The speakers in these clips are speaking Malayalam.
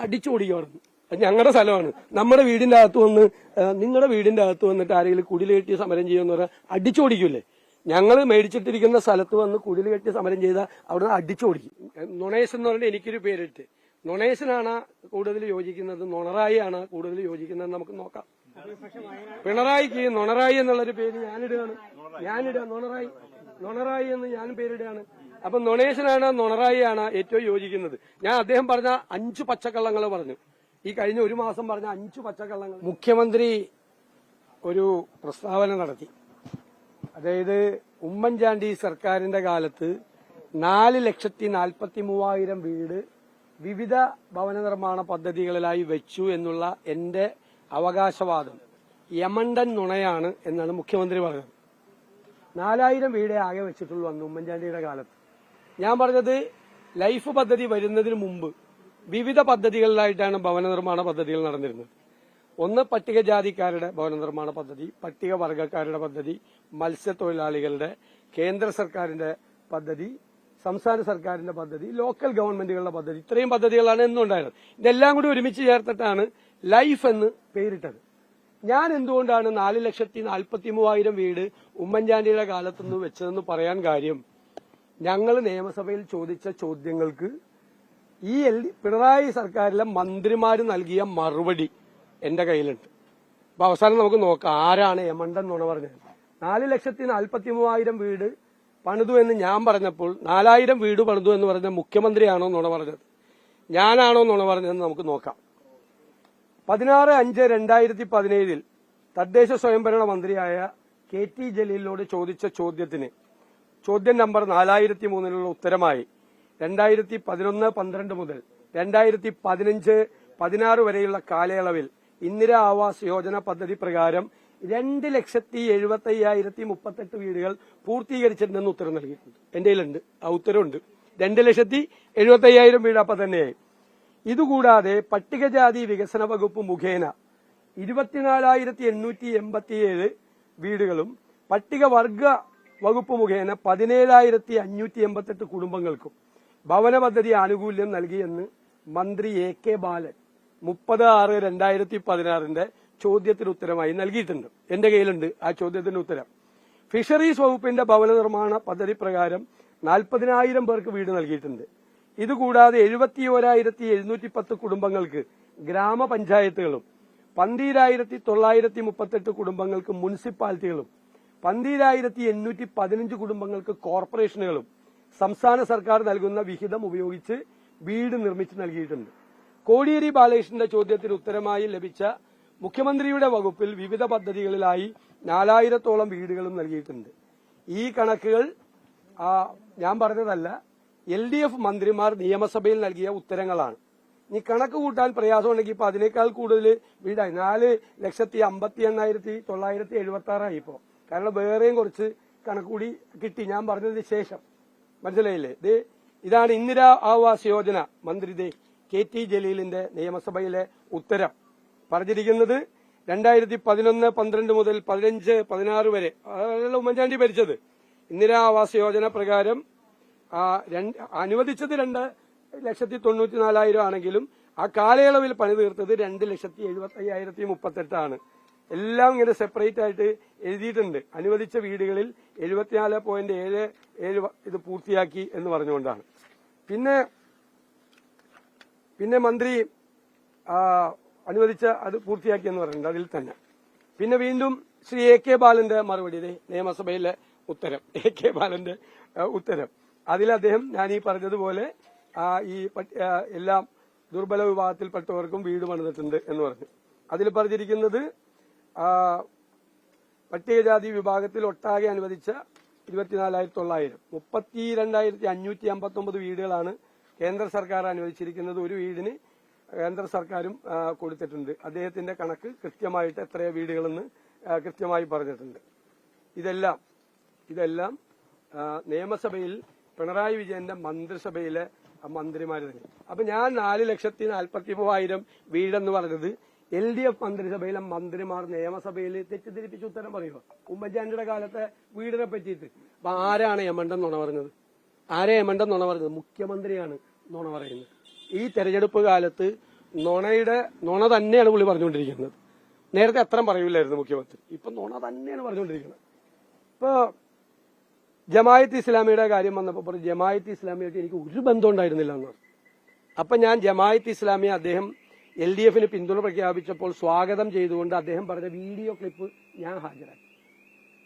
അടിച്ചോടിക്കുമായിരുന്നു. ഞങ്ങളുടെ സ്ഥലമാണ്, നമ്മുടെ വീടിന്റെ അകത്ത് വന്ന് നിങ്ങളുടെ വീടിന്റെ അകത്ത് വന്നിട്ട് ആരെങ്കിലും കുടിൽ കെട്ടി സമരം ചെയ്യുമെന്ന് പറഞ്ഞാൽ അടിച്ചോടിക്കൂലേ? ഞങ്ങൾ മേടിച്ചിട്ടിരിക്കുന്ന സ്ഥലത്ത് വന്ന് കുടിൽ കെട്ടി സമരം ചെയ്താൽ അവിടെ അടിച്ചോടിക്കും. നൊണേശൻ എന്ന് പറഞ്ഞാൽ എനിക്കൊരു പേരിട്ട്, നൊണേശനാണ് കൂടുതൽ യോജിക്കുന്നത്, നൊണറായിയാണ് കൂടുതൽ യോജിക്കുന്നത്. നമുക്ക് നോക്കാം. പിണറായിക്ക് നൊണറായി എന്നുള്ളൊരു പേര് ഞാനിടുക നൊണറായി എന്ന് ഞാൻ പേരിടുകയാണ്. അപ്പൊ നൊണേശനാണ് നൊണറായിയാണ് ഏറ്റവും യോജിക്കുന്നത്. ഞാൻ അദ്ദേഹം പറഞ്ഞ 5 പച്ചക്കള്ളങ്ങൾ പറഞ്ഞു, ഈ കഴിഞ്ഞ ഒരു മാസം പറഞ്ഞ 5 പച്ചക്കള്ളങ്ങൾ. മുഖ്യമന്ത്രി ഒരു പ്രസ്താവന നടത്തി. അതായത് ഉമ്മൻചാണ്ടി സർക്കാരിന്റെ കാലത്ത് 4,43,000 വീട് വിവിധ ഭവന നിർമ്മാണ പദ്ധതികളിലായി വെച്ചു എന്നുള്ള എന്റെ അവകാശവാദം യമണ്ടൻ നുണയാണ് എന്നാണ് മുഖ്യമന്ത്രി പറഞ്ഞത്. 4,000 വീടേ ആകെ വെച്ചിട്ടുള്ളൂ അന്ന് ഉമ്മൻചാണ്ടിയുടെ കാലത്ത്. ഞാൻ പറഞ്ഞത് ലൈഫ് പദ്ധതി വരുന്നതിന് മുമ്പ് വിവിധ പദ്ധതികളിലായിട്ടാണ് ഭവന നിർമ്മാണ പദ്ധതികൾ നടന്നിരുന്നത്. ഒന്ന് പട്ടികജാതിക്കാരുടെ ഭവന നിർമ്മാണ പദ്ധതി, പട്ടികവർഗക്കാരുടെ പദ്ധതി, മത്സ്യത്തൊഴിലാളികളുടെ, കേന്ദ്ര സർക്കാരിന്റെ പദ്ധതി, സംസ്ഥാന സർക്കാരിന്റെ പദ്ധതി, ലോക്കൽ ഗവൺമെന്റുകളുടെ പദ്ധതി. ഇത്രയും പദ്ധതികളാണ് എന്നും ഉണ്ടായിരുന്നത്. ഇതെല്ലാം കൂടി ഒരുമിച്ച് ചേർത്തിട്ടാണ് ലൈഫ് എന്ന് പേരിട്ടത്. ഞാൻ എന്തുകൊണ്ടാണ് 4,43,000 വീട് ഉമ്മൻചാണ്ടിയുടെ കാലത്തുനിന്ന് വെച്ചതെന്ന് പറയാൻ കാര്യം, ഞങ്ങൾ നിയമസഭയിൽ ചോദിച്ച ചോദ്യങ്ങൾക്ക് ഈ പിണറായി സർക്കാരിലെ മന്ത്രിമാര് നൽകിയ മറുപടി എന്റെ കയ്യിലുണ്ട്. അപ്പൊ അവസാനം നമുക്ക് നോക്കാം ആരാണ് യമണ്ടൻ നുണ പറഞ്ഞത്. 4,43,000 വീട് പണിതു എന്ന് ഞാൻ പറഞ്ഞപ്പോൾ 4,000 വീട് പണിതു എന്ന് പറഞ്ഞ മുഖ്യമന്ത്രിയാണോ നുണ പറഞ്ഞത്, ഞാനാണോ നുണ പറഞ്ഞതെന്ന് നമുക്ക് നോക്കാം. 16/5/2017 തദ്ദേശ സ്വയംഭരണ മന്ത്രിയായ KT ജലീലിനോട് ചോദിച്ച ചോദ്യത്തിന് ചോദ്യം നമ്പർ 4003 ഉത്തരമായി 2011-12 മുതൽ 2015-16 വരെയുള്ള കാലയളവിൽ ഇന്ദിരാ ആവാസ് യോജന പദ്ധതി പ്രകാരം 2,75,038 വീടുകൾ പൂർത്തീകരിച്ചിട്ടുണ്ടെന്ന് ഉത്തരം നൽകിയിട്ടുണ്ട്. എന്റെ കയ്യിലുണ്ട്, ആ ഉത്തരവുണ്ട്. 2,75,000 വീട് അപ്പൊ തന്നെയായി. ഇതുകൂടാതെ പട്ടികജാതി വികസന വകുപ്പ് മുഖേന 24,887 വീടുകളും പട്ടികവർഗ വകുപ്പ് മുഖേന 17,588 കുടുംബങ്ങൾക്കും ഭവന പദ്ധതി ആനുകൂല്യം നൽകിയെന്ന് മന്ത്രി AK ബാലൻ 30/6/2016 ചോദ്യത്തിന് ഉത്തരമായി നൽകിയിട്ടുണ്ട്. എന്റെ കയ്യിലുണ്ട് ആ ചോദ്യത്തിന്റെ ഉത്തരം. ഫിഷറീസ് വകുപ്പിന്റെ ഭവന നിർമ്മാണ പദ്ധതി പ്രകാരം 40,000 പേർക്ക് വീട് നൽകിയിട്ടുണ്ട്. ഇതുകൂടാതെ 71,710 കുടുംബങ്ങൾക്ക് ഗ്രാമപഞ്ചായത്തുകളും 12,938 കുടുംബങ്ങൾക്ക് മുനിസിപ്പാലിറ്റികളും 12,815 കുടുംബങ്ങൾക്ക് കോർപ്പറേഷനുകളും സംസ്ഥാന സർക്കാർ നൽകുന്ന വിഹിതം ഉപയോഗിച്ച് വീട് നിർമ്മിച്ച് നൽകിയിട്ടുണ്ട്. കോടിയേരി ബാലകൃഷ്ണന്റെ ചോദ്യത്തിന് ഉത്തരമായി ലഭിച്ച മുഖ്യമന്ത്രിയുടെ വകുപ്പിൽ വിവിധ പദ്ധതികളിലായി 4,000-ഓളം വീടുകളും നൽകിയിട്ടുണ്ട്. ഈ കണക്കുകൾ ഞാൻ പറഞ്ഞതല്ല, LDF മന്ത്രിമാർ നിയമസഭയിൽ നൽകിയ ഉത്തരങ്ങളാണ്. ഇനി കണക്ക് കൂട്ടാൻ പ്രയാസമുണ്ടെങ്കിൽ ഇപ്പൊ അതിനേക്കാൾ കൂടുതൽ വീടായി 4,58,976 ഇപ്പോ. കാരണം വേറെയും കുറച്ച് കണക്ക് കൂടി കിട്ടി ഞാൻ പറഞ്ഞതിന് ശേഷം. മനസ്സിലായില്ലേ? ഇതാണ് ഇന്ദിരാ ആവാസ് യോജന മന്ത്രി KT ജലീലിന്റെ നിയമസഭയിലെ ഉത്തരം. പറഞ്ഞിരിക്കുന്നത് 2011-12 മുതൽ 15-16 വരെ ഉമ്മൻചാണ്ടി ഭരിച്ചത്. ഇന്ദിരാ ആവാസ് യോജന പ്രകാരം അനുവദിച്ചത് 2,94,000 ആണെങ്കിലും ആ കാലയളവിൽ പണി തീർത്തത് 2,75,038 ആണ്. എല്ലാം ഇങ്ങനെ സെപ്പറേറ്റ് ആയിട്ട് എഴുതിയിട്ടുണ്ട്. അനുവദിച്ച വീടുകളിൽ 74.77 ഇത് പൂർത്തിയാക്കി എന്ന് പറഞ്ഞുകൊണ്ടാണ്. പിന്നെ മന്ത്രി അനുവദിച്ച അത് പൂർത്തിയാക്കി എന്ന് പറഞ്ഞിട്ടുണ്ട് അതിൽ തന്നെ. പിന്നെ വീണ്ടും ശ്രീ AK ബാലന്റെ മറുപടി, നിയമസഭയിലെ ഉത്തരം, AK ബാലന്റെ ഉത്തരം. അതിൽ അദ്ദേഹം ഞാൻ ഈ പറഞ്ഞതുപോലെ ഈ എല്ലാം ദുർബല വിഭാഗത്തിൽപ്പെട്ടവർക്കും വീട് പണിതിട്ടുണ്ട് എന്ന് പറഞ്ഞു. അതിൽ പറഞ്ഞിരിക്കുന്നത് പട്ടികജാതി വിഭാഗത്തിൽ ഒട്ടാകെ അനുവദിച്ച 24,900 32,559 വീടുകളാണ് കേന്ദ്ര സർക്കാർ അനുവദിച്ചിരിക്കുന്നത്. ഒരു വീടിന് കേന്ദ്ര സർക്കാരും കൊടുത്തിട്ടുണ്ട്. അദ്ദേഹത്തിന്റെ കണക്ക് കൃത്യമായിട്ട് എത്രയോ വീടുകളെന്ന് കൃത്യമായി പറഞ്ഞിട്ടുണ്ട്. ഇതെല്ലാം നിയമസഭയിൽ പിണറായി വിജയന്റെ മന്ത്രിസഭയിലെ മന്ത്രിമാര് തന്നെ. അപ്പൊ ഞാൻ 4,43,000 വീടെന്ന് പറഞ്ഞത് LDF മന്ത്രിസഭയിലെ മന്ത്രിമാർ നിയമസഭയിൽ തെറ്റിദ്ധരിപ്പിച്ച് ഉത്തരം പറയുക ഉമ്മൻചാണ്ടിയുടെ കാലത്തെ വീടിനെ പറ്റിയിട്ട്. അപ്പൊ ആരാണ് യമണ്ടൻ നുണ പറഞ്ഞത്? മുഖ്യമന്ത്രിയാണ് നുണ പറയുന്നത്. ഈ തെരഞ്ഞെടുപ്പ് കാലത്ത് നുണ തന്നെയാണ് പുള്ളി പറഞ്ഞുകൊണ്ടിരിക്കുന്നത്. നേരത്തെ അത്രയും പറയൂലായിരുന്നു മുഖ്യമന്ത്രി, ഇപ്പൊ നുണ തന്നെയാണ് പറഞ്ഞുകൊണ്ടിരിക്കുന്നത്. ഇപ്പൊ ജമായത്ത് ഇസ്ലാമിയുടെ കാര്യം വന്നപ്പോൾ ജമായത്ത് ഇസ്ലാമിയായിട്ട് എനിക്ക് ഒരു ബന്ധം ഉണ്ടായിരുന്നില്ല എന്ന് പറഞ്ഞു. അപ്പൊ ഞാൻ ജമായത്ത് ഇസ്ലാമിയെ അദ്ദേഹം LDF പിന്തുണ പ്രഖ്യാപിച്ചപ്പോൾ സ്വാഗതം ചെയ്തുകൊണ്ട് അദ്ദേഹം പറഞ്ഞ വീഡിയോ ക്ലിപ്പ് ഞാൻ ഹാജരാക്കി.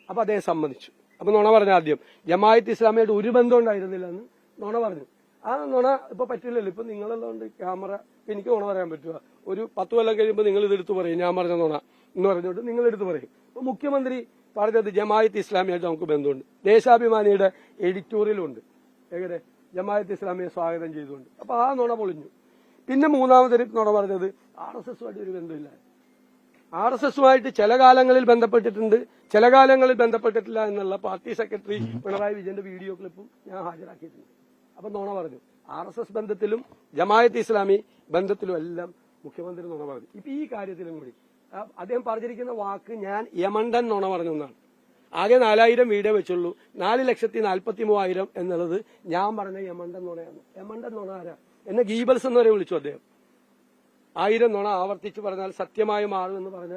അപ്പൊ അദ്ദേഹം സമ്മതിച്ചു. അപ്പൊ നുണ പറഞ്ഞ ആദ്യം ജമായത്ത് ഇസ്ലാമിയായിട്ട് ഒരു ബന്ധം ഉണ്ടായിരുന്നില്ല എന്ന് നുണ പറഞ്ഞു. ആ നുണ ഇപ്പൊ പറ്റില്ലല്ലോ. ഇപ്പൊ നിങ്ങളുള്ളതുകൊണ്ട് ക്യാമറ എനിക്ക് നുണ പറയാൻ പറ്റുക. ഒരു 10 കൊല്ലം കഴിയുമ്പോൾ നിങ്ങൾ ഇതെടുത്ത് പറയും ഞാൻ പറഞ്ഞ നുണ എന്ന് പറഞ്ഞുകൊണ്ട് നിങ്ങൾ എടുത്ത് പറയും. അപ്പൊ മുഖ്യമന്ത്രി പറഞ്ഞത് ജമായത്ത് ഇസ്ലാമിയായിട്ട് നമുക്ക് ബന്ധമുണ്ട്. ദേശാഭിമാനിയുടെ എഡിറ്റോറിയലുണ്ട് എങ്ങനെ ജമായത്ത് ഇസ്ലാമിയെ സ്വാഗതം ചെയ്തുകൊണ്ട്. അപ്പൊ ആ നുണ പൊളിഞ്ഞു. പിന്നെ മൂന്നാമതൊരു നുണ പറഞ്ഞത് RSSുമായിട്ട് ഒരു ബന്ധമില്ല. RSSുമായിട്ട് ചില കാലങ്ങളിൽ ബന്ധപ്പെട്ടിട്ടുണ്ട്, ചില കാലങ്ങളിൽ ബന്ധപ്പെട്ടിട്ടില്ല എന്നുള്ള പാർട്ടി സെക്രട്ടറി പിണറായി വിജയന്റെ വീഡിയോ ക്ലിപ്പും ഞാൻ ഹാജരാക്കിയിട്ടുണ്ട്. അപ്പൊ നുണ പറഞ്ഞു. RSS ബന്ധത്തിലും ജമായത്ത് ഇസ്ലാമി ബന്ധത്തിലും എല്ലാം മുഖ്യമന്ത്രി നുണ പറഞ്ഞു. ഇപ്പൊ ഈ കാര്യത്തിലും കൂടി അദ്ദേഹം പറഞ്ഞിരിക്കുന്ന വാക്ക് ഞാൻ യമണ്ടൻ നുണ പറഞ്ഞു എന്നാണ്. ആകെ 4000 വീടേ വെച്ചുള്ളൂ. 4,43,000 എന്നുള്ളത് ഞാൻ പറഞ്ഞ യമണ്ടൻ നുണയാണ്. യമണ്ടൻ നുണ ആരാ? എന്നെ ഗീബൽസ് എന്ന് വരെ വിളിച്ചു അദ്ദേഹം. 1000 നുണ ആവർത്തിച്ച് പറഞ്ഞാൽ സത്യമായി മാറുമെന്ന് പറഞ്ഞ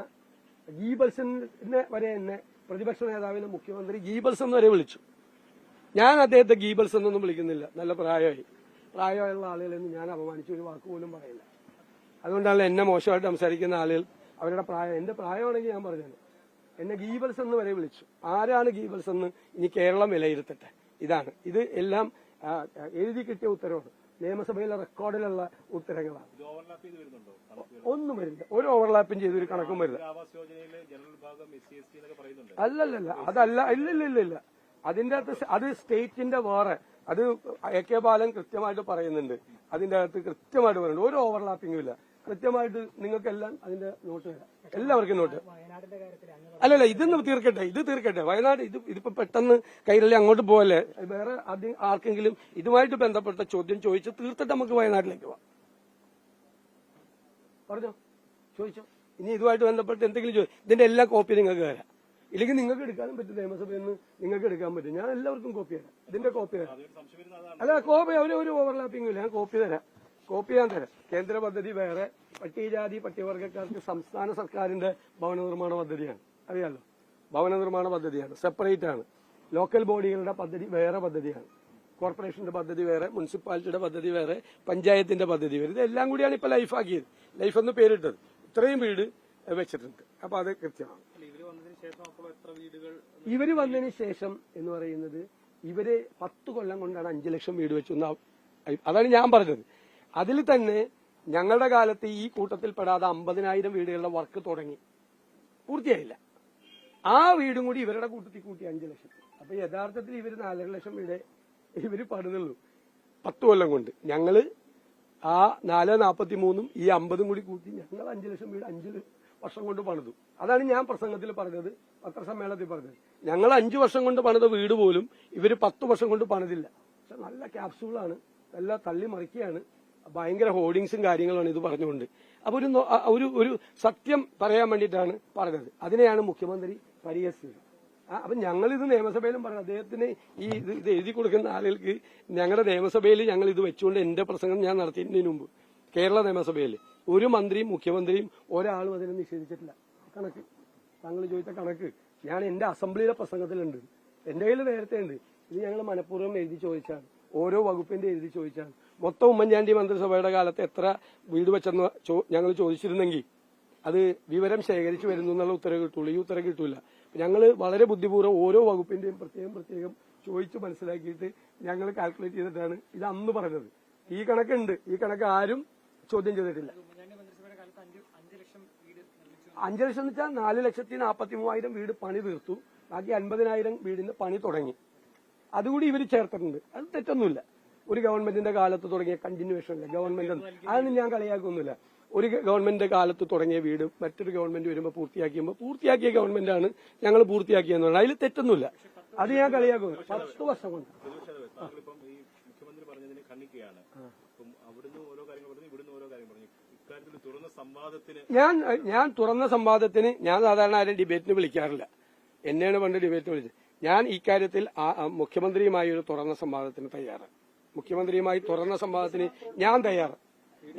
ഗീബൽസിനെ വരെ എന്നെ പ്രതിപക്ഷ നേതാവിനെ മുഖ്യമന്ത്രി ഗീബൽസ് എന്ന് വരെ വിളിച്ചു. ഞാൻ അദ്ദേഹത്തെ ഗീബൽസ് എന്നൊന്നും വിളിക്കുന്നില്ല. നല്ല പ്രായമായുള്ള ആളുകളെന്ന് ഞാൻ അപമാനിച്ച ഒരു വാക്ക് പോലും പറയില്ല. അതുകൊണ്ടാണ് എന്നെ മോശമായിട്ട് സംസാരിക്കുന്ന ആളുകൾ അവരുടെ പ്രായം എന്റെ പ്രായമാണെങ്കിൽ ഞാൻ പറഞ്ഞത് എന്നെ ഗീബൽസ് എന്ന് വരെ വിളിച്ചു. ആരാണ് ഗീബൽസ് എന്ന് ഇനി കേരളം വിലയിരുത്തട്ടെ. ഇത് എല്ലാം എഴുതി കിട്ടിയ ഉത്തരവാണ്. നിയമസഭയിലെ റെക്കോർഡിലുള്ള ഉത്തരങ്ങളാണ്. ഒന്നും വരില്ല. ഒരു ഓവർലാപ്പും ചെയ്ത് ഒരു കണക്കും വരില്ല. അല്ലല്ല അതല്ല. ഇല്ല അതിന്റെ അകത്ത് അത് സ്റ്റേറ്റിന്റെ വേറെ. അത് AK ബാലൻ കൃത്യമായിട്ട് പറയുന്നുണ്ട്. അതിന്റെ അകത്ത് കൃത്യമായിട്ട് പറയുന്നുണ്ട്. ഒരു ഓവർലാപ്പിംഗും ഇല്ല. കൃത്യമായിട്ട് നിങ്ങൾക്കെല്ലാം അതിന്റെ നോട്ട് തരാം. എല്ലാവർക്കും നോട്ട്. അല്ലല്ല ഇത് തീർക്കട്ടെ. വയനാട് ഇതിപ്പോ പെട്ടെന്ന് കൈരളി അങ്ങോട്ട് പോകല്ലേ. വേറെ ആർക്കെങ്കിലും ഇതുമായിട്ട് ബന്ധപ്പെട്ട ചോദ്യം ചോദിച്ച് തീർത്തിട്ട് നമുക്ക് വയനാട്ടിലേക്ക് പോവാം. പറഞ്ഞോ, ചോദിച്ചോ. ഇനി ഇതുമായിട്ട് ബന്ധപ്പെട്ട് എന്തെങ്കിലും ഇതിന്റെ എല്ലാ കോപ്പി നിങ്ങൾക്ക് തരാം. ഇല്ലെങ്കിൽ നിങ്ങൾക്ക് എടുക്കാനും പറ്റും. നിയമസഭയിൽ നിന്ന് നിങ്ങൾക്ക് എടുക്കാൻ പറ്റും. ഞാൻ എല്ലാവർക്കും കോപ്പി തരാം. ഇതിന്റെ കോപ്പി തരാം. അല്ല കോപ്പി ഒരു ഓവർലാപ്പിംഗും ഇല്ല. ഞാൻ കോപ്പി തരാം. കേന്ദ്ര പദ്ധതി വേറെ, പട്ടികജാതി പട്ടികവർഗക്കാർക്ക് സംസ്ഥാന സർക്കാരിന്റെ ഭവന നിർമ്മാണ പദ്ധതിയാണ്. അറിയാലോ, ഭവന നിർമ്മാണ പദ്ധതിയാണ്, സെപ്പറേറ്റ് ആണ്. ലോക്കൽ ബോഡികളുടെ പദ്ധതി വേറെ പദ്ധതിയാണ്. കോർപ്പറേഷന്റെ പദ്ധതി വേറെ, മുനിസിപ്പാലിറ്റിയുടെ പദ്ധതി വേറെ, പഞ്ചായത്തിന്റെ പദ്ധതി വേറെ. ഇതെല്ലാം കൂടിയാണ് ഇപ്പൊ ലൈഫാക്കിയത്. ലൈഫ് എന്ന് പേരിട്ടത്. ഇത്രയും വീട് വെച്ചിട്ടുണ്ട്. അപ്പൊ അത് കൃത്യമാണ്. ഇവര് വന്നതിന് ശേഷം എന്ന് പറയുന്നത് ഇവര് 10 കൊല്ലം കൊണ്ടാണ് 5 ലക്ഷം വീട് വെച്ചു. അതാണ് ഞാൻ പറഞ്ഞത്. അതിൽ തന്നെ ഞങ്ങളുടെ കാലത്ത് ഈ കൂട്ടത്തിൽ പെടാതെ 50,000 വീടുകളുടെ വർക്ക് തുടങ്ങി, പൂർത്തിയായില്ല. ആ വീടും കൂടി ഇവരുടെ കൂട്ടത്തിൽ കൂട്ടി 5 ലക്ഷം. അപ്പൊ യഥാർത്ഥത്തിൽ ഇവര് 4.5 ലക്ഷം വീട് ഇവര് പണിതുള്ളൂ 10 കൊല്ലം കൊണ്ട്. ഞങ്ങള് ആ 4.43 ഈ 50 കൂടി കൂട്ടി ഞങ്ങൾ 5 ലക്ഷം വീട് 5 വർഷം കൊണ്ട് പണിതു. അതാണ് ഞാൻ പ്രസംഗത്തിൽ പറഞ്ഞത്, പത്രസമ്മേളനത്തിൽ പറഞ്ഞത്. ഞങ്ങൾ 5 വർഷം കൊണ്ട് പണിത വീട് പോലും ഇവര് 10 വർഷം കൊണ്ട് പണിതില്ല. പക്ഷെ നല്ല ക്യാപ്സൂളാണ്, നല്ല തള്ളി മറിക്കുകയാണ്, ഭയങ്കര ഹോർഡിങ്സും കാര്യങ്ങളാണ് ഇത് പറഞ്ഞുകൊണ്ട്. അപ്പൊ ഒരു സത്യം പറയാൻ വേണ്ടിയിട്ടാണ് പറഞ്ഞത്. അതിനെയാണ് മുഖ്യമന്ത്രി പരിഹസിച്ചത്. അപ്പൊ ഞങ്ങളിത് നിയമസഭയിലും പറഞ്ഞു. അദ്ദേഹത്തിന് ഇത് എഴുതി കൊടുക്കുന്ന ആളുകൾക്ക് ഞങ്ങളുടെ നിയമസഭയിൽ ഞങ്ങൾ ഇത് വെച്ചുകൊണ്ട് എന്റെ പ്രസംഗം ഞാൻ നടത്തിയതിനു മുമ്പ് കേരള നിയമസഭയിൽ ഒരു മന്ത്രിയും മുഖ്യമന്ത്രിയും ഒരാളും അതിനെ നിഷേധിച്ചിട്ടില്ല. കണക്ക് താങ്കൾ ചോദിച്ച കണക്ക് ഞാൻ എന്റെ അസംബ്ലിയിലെ പ്രസംഗത്തിലുണ്ട്. എന്റെ കയ്യിൽ നേരത്തെ ഉണ്ട്. ഇത് ഞങ്ങൾ മനഃപൂർവ്വം എഴുതി ചോദിച്ചാണ്, ഓരോ വകുപ്പിന്റെ എഴുതി ചോദിച്ചാണ്. മൊത്തം ഉമ്മൻചാണ്ടി മന്ത്രിസഭയുടെ കാലത്ത് എത്ര വീട് വെച്ചെന്ന് ഞങ്ങൾ ചോദിച്ചിരുന്നെങ്കിൽ അത് വിവരം ശേഖരിച്ചു വരുന്നു എന്നുള്ള ഉത്തരവ് കിട്ടുള്ളൂ. ഈ ഉത്തരവ് കിട്ടൂല. ഞങ്ങൾ വളരെ ബുദ്ധിപൂർവ്വം ഓരോ വകുപ്പിന്റെയും പ്രത്യേകം ചോദിച്ചു മനസ്സിലാക്കിയിട്ട് ഞങ്ങൾ കാൽക്കുലേറ്റ് ചെയ്തിട്ടാണ് ഇത് അന്ന് പറഞ്ഞത്. ഈ കണക്കുണ്ട്. ഈ കണക്ക് ആരും ചോദ്യം ചെയ്തിട്ടില്ല. 5 ലക്ഷം എന്ന് വെച്ചാൽ 4,43,000 വീട് പണി തീർത്തു. ബാക്കി 50,000 വീടിന്റെ പണി തുടങ്ങി. അതുകൂടി ഇവർ ചേർത്തിട്ടുണ്ട്. അത് തെറ്റൊന്നുമില്ല. ഒരു ഗവൺമെന്റിന്റെ കാലത്ത് തുടങ്ങിയ കണ്ടിന്യൂവേഷൻ അല്ല ഗവൺമെന്റ്. അതൊന്നും ഞാൻ കളിയാക്കൊന്നുമില്ല. ഒരു ഗവൺമെന്റിന്റെ കാലത്ത് തുടങ്ങിയ വീട് മറ്റൊരു ഗവൺമെന്റ് വരുമ്പോൾ പൂർത്തിയാക്കിയ ഗവൺമെന്റാണ് ഞങ്ങൾ പൂർത്തിയാക്കിയെന്ന് പറഞ്ഞാൽ അതിൽ തെറ്റൊന്നുമില്ല. അത് ഞാൻ കളിയാക്കുന്നു. 10 വർഷം കൊണ്ട് ഞാൻ തുറന്ന സംവാദത്തിന് ഞാൻ സാധാരണ ആരും ഡിബേറ്റിന് വിളിക്കാറില്ല. എന്നെയാണ് പണ്ട് ഡിബേറ്റിന് വിളിച്ചത്. ഞാൻ ഇക്കാര്യത്തിൽ മുഖ്യമന്ത്രിയുമായി ഒരു തുറന്ന സംവാദത്തിന് തയ്യാറാണ്. മുഖ്യമന്ത്രിയുമായി തുറന്ന സംവാദത്തിന് ഞാൻ തയ്യാറ്.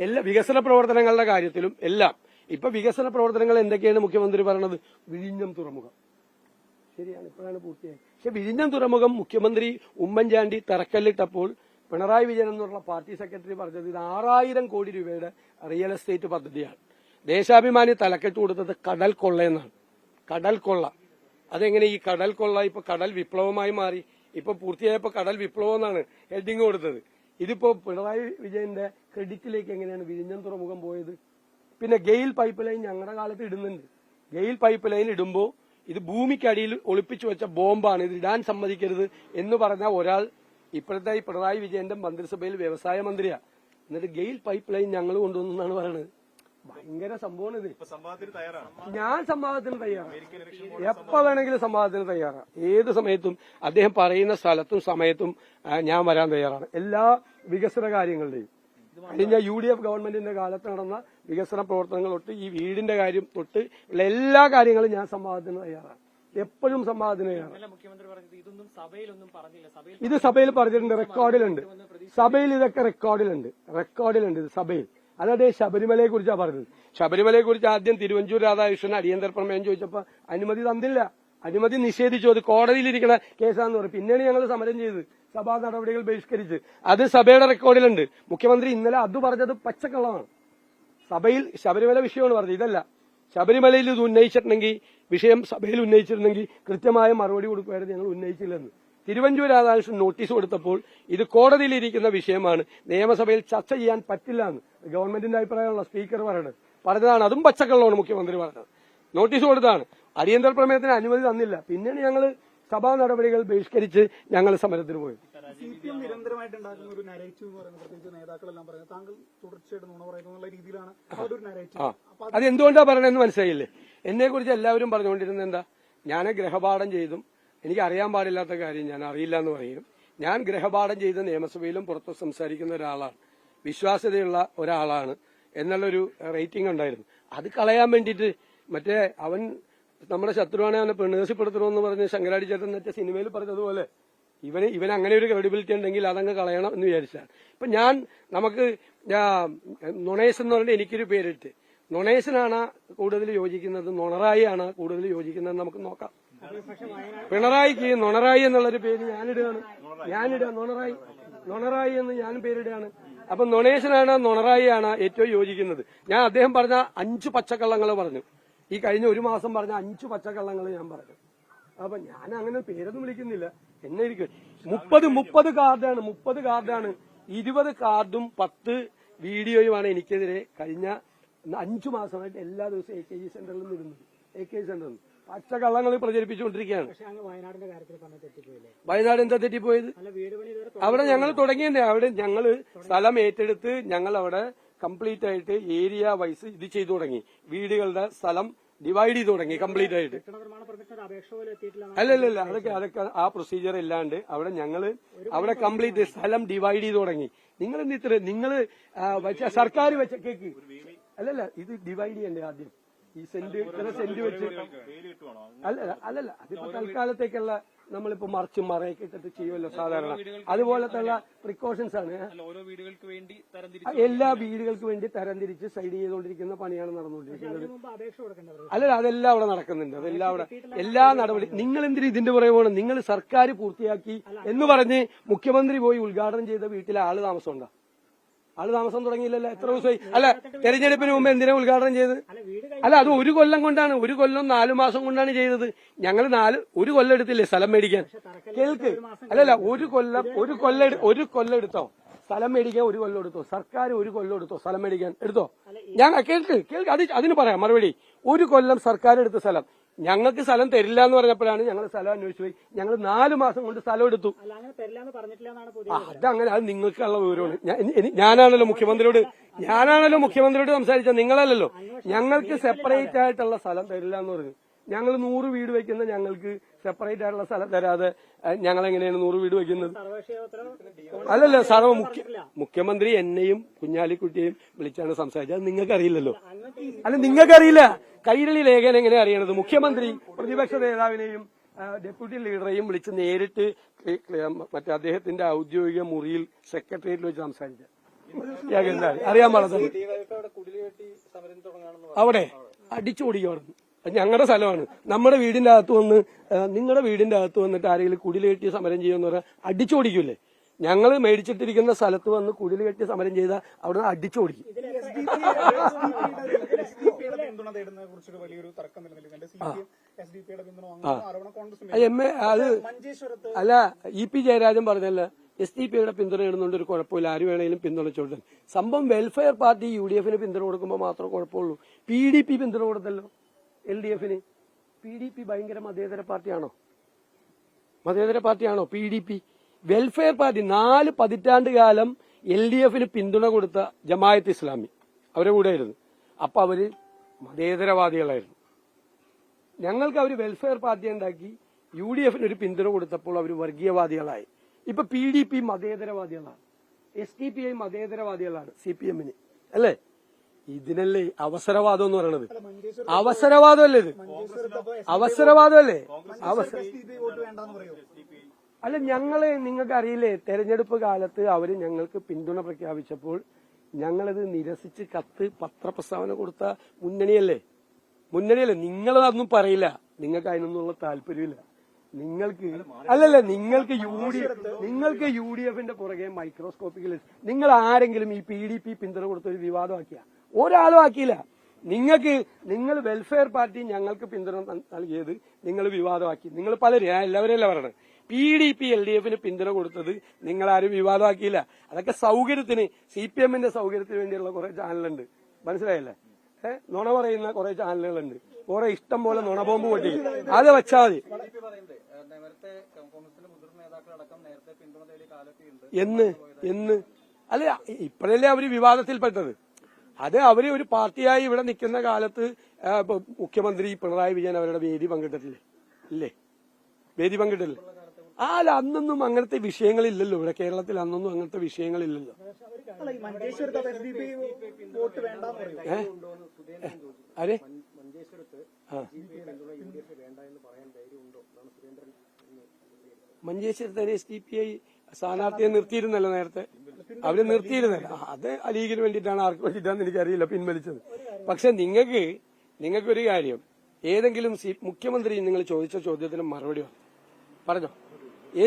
എല്ലാ വികസന പ്രവർത്തനങ്ങളുടെ കാര്യത്തിലും എല്ലാം. ഇപ്പൊ വികസന പ്രവർത്തനങ്ങൾ എന്തൊക്കെയാണ് മുഖ്യമന്ത്രി പറയുന്നത്? വിഴിഞ്ഞം തുറമുഖം ശരിയാണ്, ഇപ്പോഴാണ് പൂർത്തിയായി. പക്ഷെ വിഴിഞ്ഞം തുറമുഖം മുഖ്യമന്ത്രി ഉമ്മൻചാണ്ടി തറക്കല്ലിട്ടപ്പോൾ പിണറായി വിജയൻ എന്നുള്ള പാർട്ടി സെക്രട്ടറി പറഞ്ഞത് ഇത് 6000 കോടി രൂപയുടെ റിയൽ എസ്റ്റേറ്റ് പദ്ധതിയാണ്. ദേശാഭിമാനി തലക്കെട്ട് കൊടുത്തത് കടൽ കൊള്ള എന്നാണ്. കടൽ കൊള്ള. അതെങ്ങനെ ഈ കടൽ കൊള്ള ഇപ്പൊ കടൽ വിപ്ലവമായി മാറി? ഇപ്പൊ പൂർത്തിയായപ്പോ കടൽ വിപ്ലവം എന്നാണ് ഹെഡിങ് കൊടുത്തത്. ഇതിപ്പോ പിണറായി വിജയന്റെ ക്രെഡിറ്റിലേക്ക് എങ്ങനെയാണ് വിഴിഞ്ഞം തുറമുഖം പോയത്? പിന്നെ ഗെയിൽ പൈപ്പ് ലൈൻ ഞങ്ങളുടെ കാലത്ത് ഇടുന്നുണ്ട്. ഗെയിൽ പൈപ്പ് ലൈൻ ഇടുമ്പോൾ ഇത് ഭൂമിക്കടിയിൽ ഒളിപ്പിച്ചു വെച്ച ബോംബാണ്, ഇത് ഇടാൻ സമ്മതിക്കരുത് എന്ന് പറഞ്ഞ ഒരാൾ ഇപ്പോഴത്തെ ഈ പിണറായി വിജയന്റെ മന്ത്രിസഭയിൽ വ്യവസായ മന്ത്രിയാ. എന്നിട്ട് ഗെയിൽ പൈപ്പ് ലൈൻ ഞങ്ങൾ കൊണ്ടുവന്നാണ് പറയുന്നത്. ഭയങ്കര സംഭവമാണ് ഇത്. ഞാൻ സംവാദത്തിന് തയ്യാറാണ്, എപ്പോ വേണമെങ്കിലും സംവാദത്തിന് തയ്യാറാണ്. ഏത് സമയത്തും അദ്ദേഹം പറയുന്ന സ്ഥലത്തും സമയത്തും ഞാൻ വരാൻ തയ്യാറാണ്. എല്ലാ വികസന കാര്യങ്ങളുടെയും കഴിഞ്ഞ UDF ഗവൺമെന്റിന്റെ കാലത്ത് നടന്ന വികസന പ്രവർത്തനങ്ങൾ തൊട്ട് ഈ വീടിന്റെ കാര്യം തൊട്ട് ഉള്ള എല്ലാ കാര്യങ്ങളും ഞാൻ സംവാദത്തിന് തയ്യാറാണ്. എപ്പോഴും സംവാദത്തിന് തയ്യാറാണ്. ഇത് സഭയിൽ പറഞ്ഞിട്ടുണ്ട്, റെക്കോർഡിലുണ്ട്. സഭയിൽ ഇതൊക്കെ റെക്കോർഡിലുണ്ട്. ഇത് സഭയിൽ. അതായത് ശബരിമലയെ കുറിച്ചാണ് പറഞ്ഞത്. ശബരിമലയെ കുറിച്ച് ആദ്യം തിരുവഞ്ചൂർ രാധാകൃഷ്ണൻ അടിയന്തര പ്രമേയം ചോദിച്ചപ്പോൾ അനുമതി തന്നില്ല, അനുമതി നിഷേധിച്ചു. അത് കോടതിയിലിരിക്കുന്ന കേസാന്ന് പറയും. പിന്നെയാണ് ഞങ്ങൾ സമരം ചെയ്ത് സഭാ നടപടികൾ ബഹിഷ്കരിച്ച്. അത് സഭയുടെ റെക്കോർഡിലുണ്ട്. മുഖ്യമന്ത്രി ഇന്നലെ അത് പറഞ്ഞത് പച്ചക്കള്ളമാണ്. സഭയിൽ ശബരിമല വിഷയമാണ് പറഞ്ഞത്, ഇതല്ല. ശബരിമലയിൽ ഇത് ഉന്നയിച്ചിട്ടുണ്ടെങ്കിൽ, വിഷയം സഭയിൽ ഉന്നയിച്ചിരുന്നെങ്കിൽ കൃത്യമായ മറുപടി കൊടുക്കുമായിരുന്നു. ഞങ്ങൾ ഉന്നയിച്ചില്ലെന്ന് തിരുവഞ്ചൂർ രാധാകൃഷ്ണൻ നോട്ടീസ് കൊടുത്തപ്പോൾ ഇത് കോടതിയിലിരിക്കുന്ന വിഷയമാണ്, നിയമസഭയിൽ ചർച്ച ചെയ്യാൻ പറ്റില്ല എന്ന് ഗവൺമെന്റിന്റെ അഭിപ്രായമുള്ള സ്പീക്കർ പറഞ്ഞതാണ്. അതും പച്ചക്കള്ളമാണ് മുഖ്യമന്ത്രി പറഞ്ഞത്. നോട്ടീസ് കൊടുത്താണ്. അടിയന്തര പ്രമേയത്തിന് അനുമതി തന്നില്ല. പിന്നെയാണ് ഞങ്ങൾ സഭാ നടപടികൾ ബഹിഷ്കരിച്ച് ഞങ്ങൾ സമരത്തിന് പോയത്. CPM നിരന്തരമായിട്ട് ഉണ്ടാക്കുന്ന ഒരു നരേറ്റീവ് എന്ന് പറയുന്നത്, പ്രത്യേകിച്ച് നേതാക്കളെല്ലാം പറയുന്നത് താങ്കൾ തുടർച്ചയായിട്ട് നുണ പറയുന്ന രീതിയിലാണ് അതൊരു നരേറ്റീവ്. അതെന്തുകൊണ്ടാ പറയണെന്ന് മനസ്സിലായില്ലേ? എന്നെ കുറിച്ച് എല്ലാവരും പറഞ്ഞുകൊണ്ടിരുന്നത് എന്താ? ഞാൻ ഗ്രഹപാഠം ചെയ്തും എനിക്ക് അറിയാൻ പാടില്ലാത്ത കാര്യം ഞാൻ അറിയില്ല എന്ന് പറയും. ഞാൻ ഗ്രഹപാഠം ചെയ്ത് നിയമസഭയിലും പുറത്ത് സംസാരിക്കുന്ന ഒരാളാണ്, വിശ്വാസ്യതയുള്ള ഒരാളാണ് എന്നുള്ളൊരു റേറ്റിംഗ് ഉണ്ടായിരുന്നു. അത് കളയാൻ വേണ്ടിയിട്ട് മറ്റേ അവൻ നമ്മുടെ ശത്രുവാണ്, അവനെ പെണ്ണേഴ്സിപ്പെടുത്തണമെന്ന് പറഞ്ഞ് ശങ്കരാടി ചേട്ടൻ മറ്റേ സിനിമയിൽ പറഞ്ഞതുപോലെ ഇവൻ അങ്ങനെ ഒരു ക്രെഡിബിലിറ്റി ഉണ്ടെങ്കിൽ അതങ്ങ് കളയണം എന്ന് വിചാരിച്ചാണ്. ഇപ്പൊ നമുക്ക് നൊണേസ് എന്ന് പറഞ്ഞിട്ട് എനിക്കൊരു പേരിട്ട്, നൊണേസിനാണ് കൂടുതൽ യോജിക്കുന്നത്, നൊണറായി ആണ് കൂടുതൽ യോജിക്കുന്നത് നമുക്ക് നോക്കാം. പിണറായിക്ക് നൊണറായി എന്നുള്ളൊരു പേര് ഞാനിടുക നൊണറായി എന്ന് ഞാൻ പേരിടുകയാണ്. അപ്പൊ നൊണേഷനാണ് നൊണറായി ആണ് ഏറ്റവും യോജിക്കുന്നത്. ഞാൻ അദ്ദേഹം പറഞ്ഞ 5 പച്ചക്കള്ളങ്ങൾ പറഞ്ഞു. ഈ കഴിഞ്ഞ ഒരു മാസം പറഞ്ഞ 5 പച്ചക്കള്ളങ്ങൾ ഞാൻ പറഞ്ഞു. അപ്പൊ ഞാൻ അങ്ങനെ പേരൊന്നും വിളിക്കുന്നില്ല. എന്നെ ഇരിക്കും 30 കാർഡാണ് 20 കാർഡും 10 വീഡിയോയുമാണ് എനിക്കെതിരെ കഴിഞ്ഞ 5 മാസമായിട്ട് എല്ലാ ദിവസവും AKG സെന്ററിൽ നിന്നിരുന്നത്. AKG സെന്ററിൽ പച്ചക്കള്ളങ്ങൾ പ്രചരിപ്പിച്ചുകൊണ്ടിരിക്കുകയാണ്. വയനാട് എന്താ തെറ്റിപ്പോയത്? അവിടെ ഞങ്ങൾ തുടങ്ങിയതേ. അവിടെ ഞങ്ങൾ സ്ഥലം ഏറ്റെടുത്ത് ഞങ്ങൾ അവിടെ കംപ്ലീറ്റ് ആയിട്ട് ഏരിയ വൈസ് ഇത് ചെയ്തു തുടങ്ങി. വീടുകളുടെ സ്ഥലം ഡിവൈഡ് ചെയ്ത് തുടങ്ങി കംപ്ലീറ്റ് ആയിട്ട്. അല്ലല്ല, അതൊക്കെ ആ പ്രൊസീജിയർ ഇല്ലാണ്ട് അവിടെ കംപ്ലീറ്റ് സ്ഥലം ഡിവൈഡ് ചെയ്ത് തുടങ്ങി. നിങ്ങൾ നിങ്ങൾ സർക്കാർ വെച്ച കേക്ക് അല്ലല്ല, ഇത് ഡിവൈഡ് ചെയ്യണ്ടേ ആദ്യം. ഈ സെന്റ് വെച്ച് അല്ലല്ല, അതിപ്പോ തൽക്കാലത്തേക്കുള്ള നമ്മളിപ്പോ മറയൊക്കെ ഇട്ടിട്ട് ചെയ്യുമല്ലോ സാധാരണ. അതുപോലത്തെ പ്രിക്കോഷൻസ് ആണ്. എല്ലാ വീടുകൾക്ക് വേണ്ടി തരംതിരിച്ച് സൈഡ് ചെയ്തുകൊണ്ടിരിക്കുന്ന പണിയാണ് നടന്നുകൊണ്ടിരിക്കുന്നത്. അല്ലല്ല, അതെല്ലാം അവിടെ നടക്കുന്നുണ്ട്. അതെല്ലാം അവിടെ എല്ലാ നടപടി. നിങ്ങൾ എന്തിനും ഇതിന്റെ പുറകെ പോകണം? നിങ്ങൾ സർക്കാർ പൂർത്തിയാക്കി എന്ന് പറഞ്ഞ് മുഖ്യമന്ത്രി പോയി ഉദ്ഘാടനം ചെയ്ത വീട്ടിലെ ആള് താമസമുണ്ടോ? ആള് താമസം തുടങ്ങിയില്ലല്ലോ. എത്ര ദിവസമായി? അല്ല, തെരഞ്ഞെടുപ്പിന് മുമ്പ് എന്തിനാ ഉദ്ഘാടനം ചെയ്തത്? അല്ല, അത് 1 കൊല്ലം കൊണ്ടാണ്, 1 കൊല്ലം 4 മാസം കൊണ്ടാണ് ചെയ്തത്. ഞങ്ങൾ 1 കൊല്ലം എടുത്തില്ലേ സ്ഥലം മേടിക്കാൻ? കേൾക്ക്, അല്ലല്ല, 1 കൊല്ലം എടുത്തോ സ്ഥലം മേടിക്കാൻ? 1 കൊല്ലം എടുത്തോ? സർക്കാർ 1 കൊല്ലം എടുത്തോ സ്ഥലം മേടിക്കാൻ? എടുത്തോ? ഞാൻ കേൾക്ക്, അതിന് പറയാം മറുപടി. 1 കൊല്ലം സർക്കാർ എടുത്ത സ്ഥലം ഞങ്ങൾക്ക് സ്ഥലം തരില്ല എന്ന് പറഞ്ഞപ്പോഴാണ് ഞങ്ങൾ സ്ഥലം അന്വേഷിച്ചു പോയി. ഞങ്ങൾ 4 മാസം കൊണ്ട് സ്ഥലം എടുത്തു. അതങ്ങനെ, അത് നിങ്ങൾക്കുള്ള വിവരമാണ്. ഞാനാണല്ലോ മുഖ്യമന്ത്രിയോട് സംസാരിച്ചത്, നിങ്ങളല്ലല്ലോ. ഞങ്ങൾക്ക് സെപ്പറേറ്റ് ആയിട്ടുള്ള സ്ഥലം തരില്ല എന്ന് പറഞ്ഞു. ഞങ്ങൾ 100 വീട് വെക്കുന്ന ഞങ്ങൾക്ക് സെപ്പറേറ്റ് ആയിട്ടുള്ള സ്ഥലം തരാതെ ഞങ്ങൾ എങ്ങനെയാണ് 100 വീട് വെക്കുന്നത്? അല്ലല്ല, മുഖ്യമന്ത്രി എന്നെയും കുഞ്ഞാലിക്കുട്ടിയെയും വിളിച്ചാണ് സംസാരിച്ചത്. അത് നിങ്ങൾക്കറിയില്ലല്ലോ. അല്ല, നിങ്ങൾക്കറിയില്ല. കൈരളി ലേഖനം എങ്ങനെ അറിയണത്? മുഖ്യമന്ത്രി പ്രതിപക്ഷ നേതാവിനെയും ഡെപ്യൂട്ടി ലീഡറെയും വിളിച്ച് നേരിട്ട് മറ്റേ അദ്ദേഹത്തിന്റെ ഔദ്യോഗിക മുറിയിൽ സെക്രട്ടേറിയറ്റിൽ വെച്ച് സംസാരിച്ച ഇയാൾക്ക് എന്താണ് അറിയാൻ പാടില്ല. അവിടെ അടിച്ചോടിക്കുവാണ്. ഞങ്ങളുടെ സ്ഥലമാണ്. നമ്മുടെ വീടിന്റെ അകത്ത് വന്ന് നിങ്ങളുടെ വീടിന്റെ അകത്ത് വന്നിട്ട് ആരെങ്കിലും കുടിൽ കെട്ടി സമരം ചെയ്യുമെന്ന് പറഞ്ഞാൽ അടിച്ചോടിക്കൂലേ? ഞങ്ങൾ മേടിച്ചിട്ടിരിക്കുന്ന സ്ഥലത്ത് വന്ന് കുടിൽ കെട്ടി സമരം ചെയ്താൽ അവിടെ നിന്ന് അടിച്ചോടിക്കും. അത് അല്ല, ഇ.പി. ജയരാജൻ പറഞ്ഞല്ല, SDP-യുടെ പിന്തുണ ഇടുന്നുണ്ട്, ഒരു കുഴപ്പമില്ല, ആര് വേണേലും പിന്തുണച്ചോട്ടെ. സംഭവം വെൽഫെയർ പാർട്ടി UDF-ന് പിന്തുണ കൊടുക്കുമ്പോൾ മാത്രമേ കുഴപ്പമുള്ളൂ. PDP പിന്തുണ കൊടുത്തല്ലോ LDF-ന്. PDP ഭയങ്കര മതേതര പാർട്ടിയാണോ? മതേതര പാർട്ടിയാണോ PDP? വെൽഫെയർ പാർട്ടി 4 പതിറ്റാണ്ട് കാലം LDF-ന് പിന്തുണ കൊടുത്ത ജമാഅത്ത് ഇസ്ലാമി അവരെ കൂടെ ആയിരുന്നു. അപ്പൊ അവര് മതേതരവാദികളായിരുന്നു. ഞങ്ങൾക്ക് അവര് വെൽഫെയർ പാർട്ടി ഉണ്ടാക്കി UDF-ന് ഒരു പിന്തുണ കൊടുത്തപ്പോൾ അവർ വർഗീയവാദികളായി. ഇപ്പൊ PDP മതേതരവാദികളാണ്, SDPI മതേതരവാദികളാണ് CPM-ന്, അല്ലേ? ഇതിനല്ലേ അവസരവാദം എന്ന് പറയണത്? അവസരവാദമല്ലേ ഇത്? അവസരവാദമല്ലേ? അല്ല, നിങ്ങൾക്ക് അറിയില്ലേ, തെരഞ്ഞെടുപ്പ് കാലത്ത് അവര് ഞങ്ങൾക്ക് പിന്തുണ പ്രഖ്യാപിച്ചപ്പോൾ ഞങ്ങളത് നിരസിച്ച് കത്ത് പത്രപ്രസ്താവന കൊടുത്ത മുന്നണിയല്ലേ? നിങ്ങളതൊന്നും പറയില്ല, നിങ്ങൾക്ക് അതിനൊന്നുള്ള താല്പര്യമില്ല. നിങ്ങൾക്ക് UDF-ന്റെ പുറകെ മൈക്രോസ്കോപ്പിക്കൽ. നിങ്ങൾ ആരെങ്കിലും ഈ PDP പിന്തുണ കൊടുത്ത ഒരു വിവാദമാക്കിയ? ഒരാളും ആക്കിയില്ല. നിങ്ങൾ വെൽഫെയർ പാർട്ടി ഞങ്ങൾക്ക് പിന്തുണ നൽകിയത് നിങ്ങൾ വിവാദമാക്കി. നിങ്ങൾ പലരും, എല്ലാവരെയല്ല പറയണത്. PDP LDF-ന് പിന്തുണ കൊടുത്തത് നിങ്ങളാരും വിവാദമാക്കിയില്ല. അതൊക്കെ സൗകര്യത്തിന്, CPM-ന്റെ സൗകര്യത്തിന് വേണ്ടിയുള്ള കുറെ ചാനലുണ്ട്, മനസ്സിലായില്ലേ? നുണ പറയുന്ന കുറെ ചാനലുകളുണ്ട്, കുറെ ഇഷ്ടം പോലെ നുണ ബോംബ് പൊട്ടി. അത് വെച്ചാൽ മതി. എന്ന് അല്ല, ഇപ്പോഴല്ലേ അവര് വിവാദത്തിൽപ്പെട്ടത്? അത് അവര് ഒരു പാർട്ടിയായി ഇവിടെ നിൽക്കുന്ന കാലത്ത് മുഖ്യമന്ത്രി പിണറായി വിജയൻ അവരുടെ വേദി പങ്കിട്ടിട്ടില്ലേ? അല്ല, അന്നൊന്നും അങ്ങനത്തെ വിഷയങ്ങളില്ലല്ലോ ഇവിടെ കേരളത്തിൽ. അന്നൊന്നും അങ്ങനത്തെ വിഷയങ്ങളില്ലല്ലോ. അരെ മഞ്ചേശ്വരത്ത് SDP-I സ്ഥാനാർത്ഥിയെ നിർത്തിയിരുന്നല്ലോ നേരത്തെ. അവര് നിർത്തിയിരുന്നല്ലോ. അത് ലീഗിന് വേണ്ടിയിട്ടാണ്, ആർക്ക് വേണ്ടിയിട്ടാണെന്ന് എനിക്കറിയില്ല പിൻവലിച്ചത്. പക്ഷെ നിങ്ങൾക്കൊരു കാര്യം, ഏതെങ്കിലും മുഖ്യമന്ത്രി നിങ്ങൾ ചോദിച്ച ചോദ്യത്തിന് മറുപടി പറഞ്ഞോ?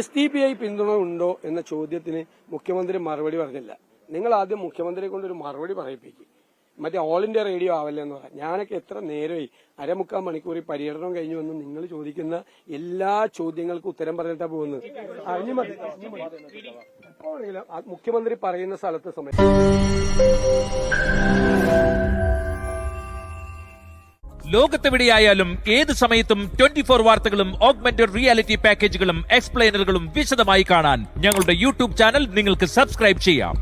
SDP-I പിന്തുണ ഉണ്ടോ എന്ന ചോദ്യത്തിന് മുഖ്യമന്ത്രി മറുപടി പറഞ്ഞില്ല. നിങ്ങൾ ആദ്യം മുഖ്യമന്ത്രിയെ കൊണ്ടൊരു മറുപടി പറയിപ്പിക്കും. മറ്റേ ഓൾ ഇന്ത്യ റേഡിയോ ആവല്ലേ എന്ന് പറയാം. ഞാനൊക്കെ എത്ര നേരമായി, 3/4 മണിക്കൂർ പര്യടനം കഴിഞ്ഞു വന്ന് നിങ്ങൾ ചോദിക്കുന്ന എല്ലാ ചോദ്യങ്ങൾക്കും ഉത്തരം പറഞ്ഞിട്ടാ പോകുന്നത്. മുഖ്യമന്ത്രി പറയുന്ന സ്ഥലത്ത് സമയം ലോകത്തെവിടെയായാലും ഏത് സമയത്തും 24 വാർത്തകളും ഓഗ്മെന്റഡ് റിയാലിറ്റി പാക്കേജുകളും എക്സ്പ്ലെയിനറുകളും വിശദമായി കാണാൻ ഞങ്ങളുടെ YouTube ചാനൽ നിങ്ങൾക്ക് സബ്സ്ക്രൈബ് ചെയ്യാം.